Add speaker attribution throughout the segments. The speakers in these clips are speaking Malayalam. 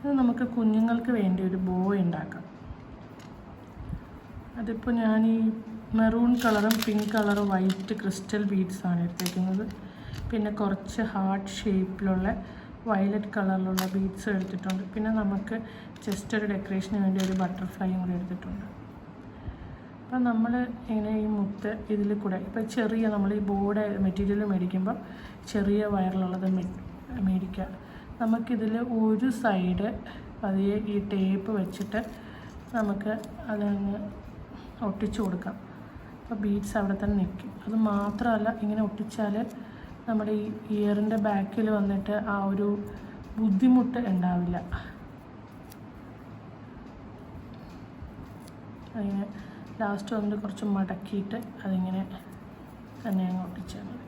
Speaker 1: ഇത് നമുക്ക് കുഞ്ഞുങ്ങൾക്ക് വേണ്ടി ഒരു ബോ ഉണ്ടാക്കാം. അതിപ്പോൾ ഞാൻ ഈ മെറൂൺ കളറും പിങ്ക് കളറും വൈറ്റ് ക്രിസ്റ്റൽ ബീഡ്സാണ് എടുത്തേക്കുന്നത്. പിന്നെ കുറച്ച് ഹാർട്ട് ഷേപ്പിലുള്ള വയലറ്റ് കളറിലുള്ള ബീഡ്സ് എടുത്തിട്ടുണ്ട്. പിന്നെ നമുക്ക് ജസ്റ്റ് ഒരു ഡെക്കറേഷന് വേണ്ടി ഒരു ബട്ടർഫ്ലൈയും കൂടി എടുത്തിട്ടുണ്ട്. അപ്പം നമ്മൾ ഇങ്ങനെ ഈ മുത്ത് ഇതിൽ കൂടെ ഇപ്പം ചെറിയ നമ്മൾ ഈ ബോർഡ് മെറ്റീരിയൽ മേടിക്കുമ്പോൾ ചെറിയ വയറിലുള്ളത് മേടിക്കുക. നമുക്കിതിൽ ഒരു സൈഡ് പതിയെ ഈ ടേപ്പ് വെച്ചിട്ട് നമുക്ക് അതങ്ങ് ഒട്ടിച്ചു കൊടുക്കാം. അപ്പോൾ ബീഡ്സ് അവിടെ തന്നെ നിൽക്കും. അത് മാത്രമല്ല, ഇങ്ങനെ ഒട്ടിച്ചാൽ നമ്മുടെ ഈ ഇയറിൻ്റെ ബാക്കിൽ വന്നിട്ട് ആ ഒരു ബുദ്ധിമുട്ട് ഉണ്ടാവില്ല. അതിങ്ങനെ ലാസ്റ്റ് വന്നിട്ട് കുറച്ച് മടക്കിയിട്ട് അതിങ്ങനെ തന്നെ അങ്ങ് ഒട്ടിച്ചാൽ മതി.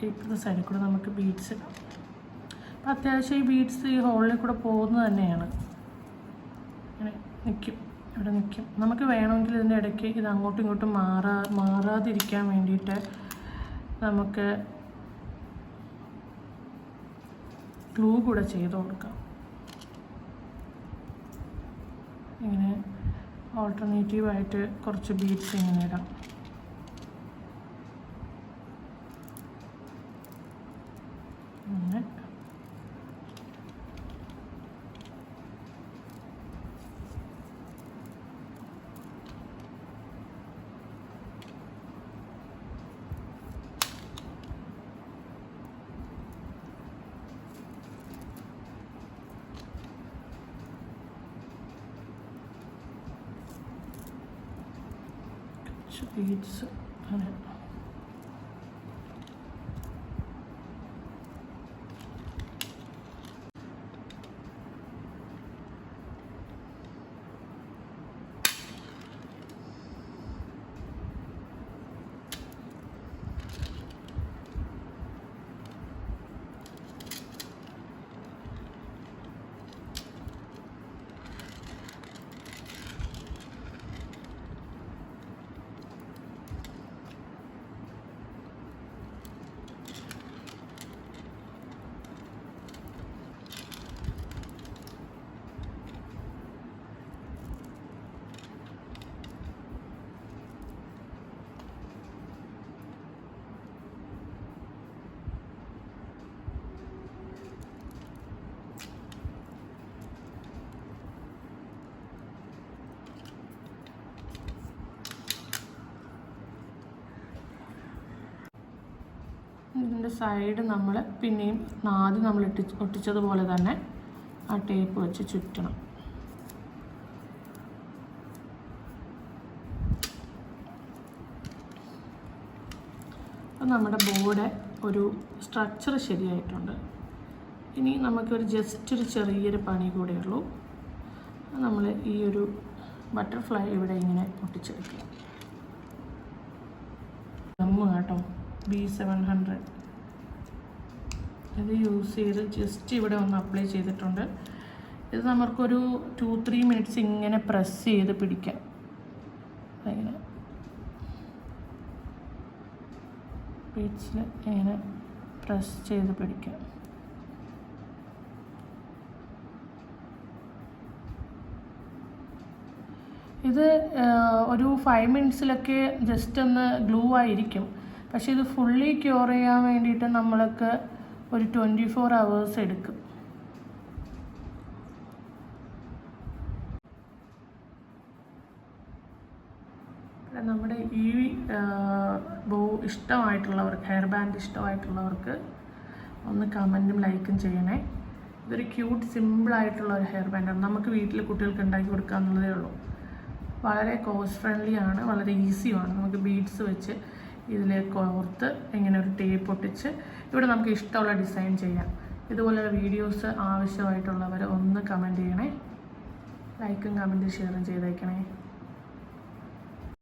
Speaker 1: ഇപ്പോഴത്തെ സൈഡിൽ കൂടെ നമുക്ക് ബീഡ്സ് ഇടാം. അപ്പം അത്യാവശ്യം ഈ ബീഡ്സ് ഈ ഹോളിൽ കൂടെ പോകുന്നത് തന്നെയാണ്. ഇങ്ങനെ നിൽക്കും, ഇവിടെ നിൽക്കും. നമുക്ക് വേണമെങ്കിൽ ഇതിൻ്റെ ഇടയ്ക്ക് ഇത് അങ്ങോട്ടും ഇങ്ങോട്ടും മാറാതിരിക്കാൻ വേണ്ടിയിട്ട് നമുക്ക് ഗ്ലൂ കൂടെ ചെയ്ത് കൊടുക്കാം. ഇങ്ങനെ ഓൾട്ടർനേറ്റീവായിട്ട് കുറച്ച് ബീഡ്സ് ഇങ്ങനെ ഇടാം. അങ്ങനെ ബീഡ്സ് അങ്ങനെ ഇതിൻ്റെ സൈഡ് നമ്മൾ പിന്നെയും ആദ്യം നമ്മൾ ഒട്ടിച്ചതുപോലെ തന്നെ ആ ടേപ്പ് വെച്ച് ചുറ്റണം. അപ്പം നമ്മുടെ ബോർഡ് ഒരു സ്ട്രക്ചർ ശരിയായിട്ടുണ്ട്. ഇനി നമുക്കൊരു ജസ്റ്റ് ഒരു ചെറിയൊരു പണി കൂടെ ഉള്ളൂ. നമ്മൾ ഈ ഒരു ബട്ടർഫ്ലൈ ഇവിടെ ഇങ്ങനെ ഒട്ടിച്ചെടുക്കുക. കേട്ടോ B700 ഇത് യൂസ് ചെയ്ത് ജസ്റ്റ് ഇവിടെ ഒന്ന് അപ്ലൈ ചെയ്തിട്ടുണ്ട്. ഇത് നമുക്കൊരു 2-3 മിനിറ്റ്സ് ഇങ്ങനെ പ്രസ് ചെയ്ത് പിടിക്കാം. അങ്ങനെ ബീഡ്സിൽ ഇങ്ങനെ പ്രസ് ചെയ്ത് പിടിക്കാം. ഇത് ഒരു 5 മിനിറ്റ്സിലൊക്കെ ജസ്റ്റ് ഒന്ന് ഗ്ലൂ ആയിരിക്കും. പക്ഷേ ഇത് ഫുള്ളി ക്യൂർ ചെയ്യാൻ വേണ്ടിയിട്ട് നമ്മൾക്ക് ഒരു 24 hours എടുക്കും. നമ്മുടെ ഈ ബോ ഇഷ്ടമായിട്ടുള്ളവർക്ക്, ഹെയർ ബാൻഡ് ഇഷ്ടമായിട്ടുള്ളവർക്ക് ഒന്ന് കമൻറ്റും ലൈക്കും ചെയ്യണേ. ഇതൊരു ക്യൂട്ട് സിമ്പിളായിട്ടുള്ള ഒരു ഹെയർ ബാൻഡാണ്. നമുക്ക് വീട്ടിൽ കുട്ടികൾക്ക് ഉണ്ടാക്കി കൊടുക്കാമെന്നുള്ളതേ ഉള്ളൂ. വളരെ കോസ്റ്റ് ഫ്രണ്ട്ലി ആണ്, വളരെ ഈസിയുമാണ്. നമുക്ക് ബീഡ്സ് വെച്ച് ഇതിലേക്ക് ഓർത്ത് ഇങ്ങനെ ഒരു ടേപ്പ് ഒട്ടിച്ച് ഇവിടെ നമുക്ക് ഇഷ്ടമുള്ള ഡിസൈൻ ചെയ്യാം. ഇതുപോലെയുള്ള വീഡിയോസ് ആവശ്യമായിട്ടുള്ളവർ ഒന്ന് കമൻറ്റ് ചെയ്യണേ. ലൈക്കും കമൻറ്റും ഷെയറും ചെയ്തേക്കണേ.